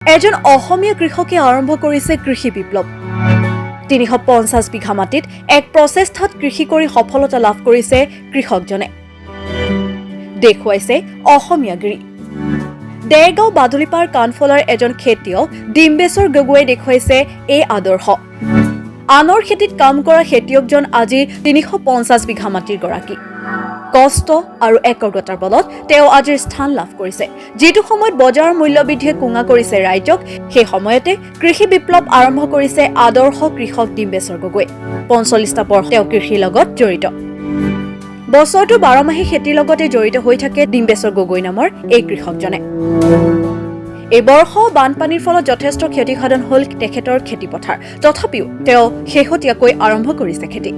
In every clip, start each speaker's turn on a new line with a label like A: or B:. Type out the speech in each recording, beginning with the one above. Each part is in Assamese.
A: এজন অসমীয়া কৃষকে আৰম্ভ কৰিছে কৃষি বিপ্লৱ ৩৫০ বিঘা মাটিত এক প্ৰচেষ্টাত কৃষি কৰি সফলতা লাভ কৰিছে কৃষকজনে দেখুৱাইছে অসমীয়াগিৰি দেৰগাঁও বাদুলিপাৰ কাণফলাৰ এজন খেতিয়ক ডিম্বেশ্বৰ গগৈয়ে দেখুৱাইছে এই আদৰ্শ আনৰ খেতিত কাম কৰা খেতিয়কজন আজি ৩৫০ বিঘা মাটিৰ গৰাকী কষ্ট আৰু একগ্ৰতাৰ বলত তেওঁ আজিৰ স্থান লাভ কৰিছে যেটো সময়ত বজাৰৰ মূল্যবৃদ্ধিয়ে কুঙা কৰিছে ৰাইজক সেই সময়তে কৃষি বিপ্লৱ আৰম্ভ কৰিছে আদৰ্শ কৃষক ডিম্বেশ্বৰ গগৈ ৪৫টা বৰ্ষ তেওঁ কৃষিৰ লগত জড়িত বছৰটো ১২ মাহে খেতিৰ লগতে জড়িত হৈ থাকে ডিম্বেশ্বৰ গগৈ নামৰ এই কৃষকজনে এই বৰ্ষ বানপানীৰ ফলত যথেষ্ট ক্ষতিসাধন হ'ল তেখেতৰ খেতিপথাৰ তথাপিও তেওঁ শেহতীয়াকৈ আৰম্ভ কৰিছে খেতি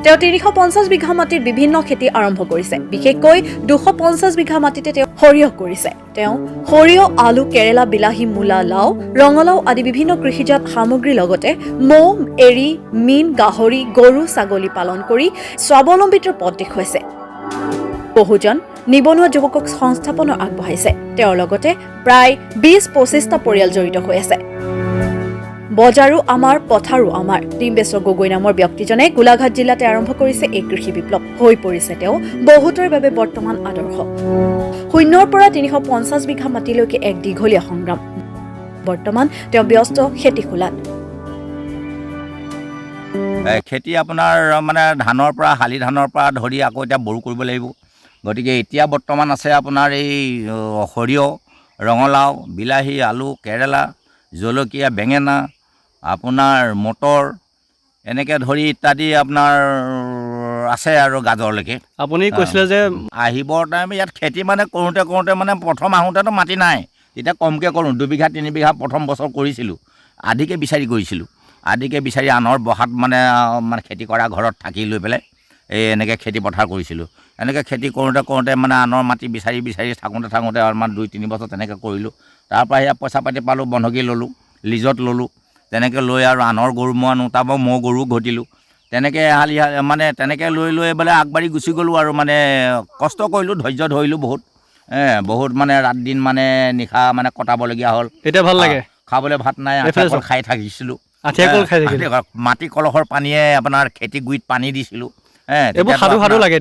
A: তেওঁ ৩৫০ বিঘা মাটিত বিভিন্ন খেতি আৰম্ভ কৰিছে বিশেষকৈ ২৫০ বিঘা মাটিতে তেওঁ সৰিয়হ কৰিছে তেওঁ সৰিয়হ আলু কেৰেলা বিলাহী মূলা লাও ৰঙালাও আদি বিভিন্ন কৃষিজাত সামগ্ৰীৰ লগতে মৌ এৰি মীন গাহৰি গৰু ছাগলী পালন কৰি স্বাৱলম্বিতাৰ পথ দেখুৱাইছে বহুজন নিবনুৱা যুৱকক সংস্থাপনৰ আগবঢ়াইছে তেওঁৰ লগতে প্ৰায় ২০-২৫টা পৰিয়াল জড়িত হৈ আছে বজাৰো আমাৰ পথাৰো আমাৰ ডিম্বেশ্বৰ গগৈ নামৰ ব্যক্তিজনে গোলাঘাট জিলাতে আৰম্ভ কৰিছে এই কৃষি বিপ্লৱ হৈ পৰিছে তেওঁ বহুতৰ বাবে বৰ্তমান আদৰ্শ শূন্যৰ পৰা ৩৫০ বিঘা মাটিলৈকে এক দীঘলীয়া সংগ্ৰাম বৰ্তমান তেওঁ ব্যস্ত খেতি খোলাত
B: খেতি আপোনাৰ মানে ধানৰ পৰা শালি ধানৰ পৰা ধৰি আকৌ এতিয়া বড়ো কৰিব লাগিব গতিকে এতিয়া বৰ্তমান আছে আপোনাৰ এই সৰিয়হ ৰঙালাও বিলাহী আলু কেৰেলা জলকীয়া বেঙেনা আপোনাৰ মটৰ এনেকৈ ধৰি ইত্যাদি আপোনাৰ আছে আৰু গাজৰলৈকে
C: আপুনি কৈছিলে যে
B: আহিবৰ টাইমে ইয়াত খেতি মানে কৰোঁতে মানে প্ৰথম আহোঁতেতো মাটি নাই তেতিয়া কমকৈ কৰোঁ ২ বিঘা ৩ বিঘা প্ৰথম বছৰ কৰিছিলোঁ আধিকে বিচাৰি কৰিছিলোঁ আধিকে বিচাৰি আনৰ বহাত মানে খেতি কৰা ঘৰত থাকি লৈ পেলাই এই এনেকৈ খেতি পথাৰ কৰিছিলোঁ এনেকৈ খেতি কৰোঁতে মানে আনৰ মাটি বিচাৰি থাকোঁতে আমাৰ ২-৩ বছৰ তেনেকৈ কৰিলোঁ তাৰপৰা সেয়া পইচা পাতি পালোঁ বন্ধকী ল'লোঁ লিজত ল'লোঁ তেনেকৈ লৈ আৰু আনৰ গৰু মই আনো তাৰপৰা মই গৰু ঘটিলোঁ তেনেকৈ মানে তেনেকৈ লৈ বোলে আগবাঢ়ি গুচি গ'লোঁ আৰু মানে কষ্ট কৰিলোঁ ধৈৰ্য ধৰিলোঁ বহুত মানে ৰাত দিন মানে নিশা মানে কটাবলগীয়া হ'ল
C: এতিয়া ভাল লাগে
B: খাবলৈ ভাত নাই খাই থাকিছিলোঁ মাটি কলহৰ পানীয়ে আপোনাৰ খেতি গুৰিত পানী দিছিলোঁ
C: সাধু লাগে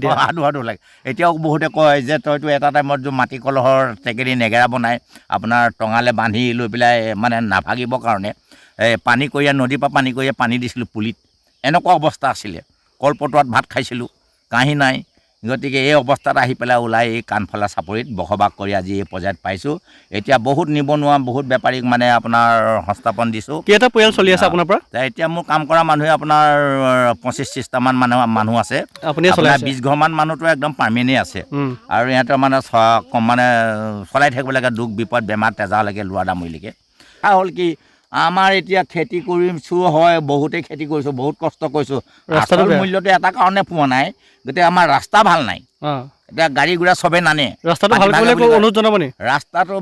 B: এতিয়াও বহুতে কয় যে তইতো এটা টাইমত মাটি কলহৰ টেকেলি নেগেৰা বনাই আপোনাৰ টঙালে বান্ধি লৈ পেলাই মানে নাভাগিবৰ কাৰণে পানী কৰিয়া নদীৰ পৰা পানী দিছিলোঁ পুলিত এনেকুৱা অৱস্থা আছিলে কলপতোৱাত ভাত খাইছিলোঁ কাঁহী নাই গতিকে এই অৱস্থাত আহি পেলাই ওলাই এই কাণফলা চাপৰিত বসবাস কৰি আজি এই পৰ্যায়ত পাইছোঁ এতিয়া বহুত নিবনুৱা বহুত বেপাৰীক মানে আপোনাৰ সংস্থাপন দিছোঁ
C: কেইটা পৰিয়াল চলি আছে আপোনাৰ পৰা
B: এতিয়া মোৰ কাম কৰা মানুহে আপোনাৰ ২৫-৩০টামান মানুহ আছে
C: আপুনি
B: ২০ ঘৰমান মানুহটো একদম পাৰ্মেনেণ্ট আছে আৰু ইহঁতৰ মানে চলাই থাকিব লাগে দুখ বিপদ বেমাৰ তেজালৈকে লোৱা দামৰিলৈকে হ'ল কি আমাৰ এতিয়া খেতি কৰিছোঁ হয় বহুতেই খেতি কৰিছোঁ বহুত কষ্ট কৰিছোঁ ৰাস্তাৰ মূল্যটো এটা কাৰণে পোৱা নাই গতিকে আমাৰ ৰাস্তা ভাল নাই এতিয়া গাড়ী ঘোঁৰা চবেই নানে
C: ৰাস্তাটো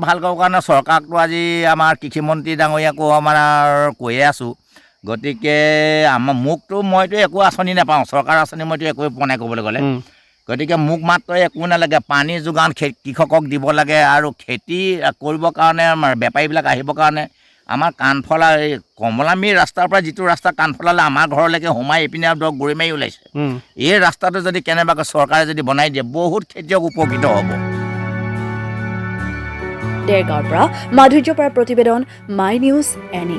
C: ভাল
B: কৰাৰ কাৰণে চৰকাৰকতো আজি আমাৰ কৃষিমন্ত্ৰী ডাঙৰীয়াকো আমাৰ কৈয়ে আছোঁ গতিকে মইতো একো আঁচনি নাপাওঁ চৰকাৰ আঁচনি মইতো একোৱে পোৱা নাই ক'বলৈ গ'লে গতিকে মোক মাত্ৰ একো নালাগে পানী যোগান কৃষকক দিব লাগে আৰু খেতি কৰিবৰ কাৰণে আমাৰ বেপাৰীবিলাক আহিবৰ কাৰণে আমাৰ কাণফলা এই কমলামীৰ ৰাস্তাৰ পৰা যিটো ৰাস্তা কাণফলালৈ আমাৰ ঘৰলৈকে সোমাই এইপিনে ধৰক গৰি মাৰি ওলাইছে এই ৰাস্তাটো যদি কেনেবাকৈ চৰকাৰে যদি বনাই দিয়ে বহুত খেতিয়ক উপকৃত হ'ব
A: দেৰগাঁৱৰ পৰা মাধুৰ্য পৰা প্ৰতিবেদন মাই নিউজ এনি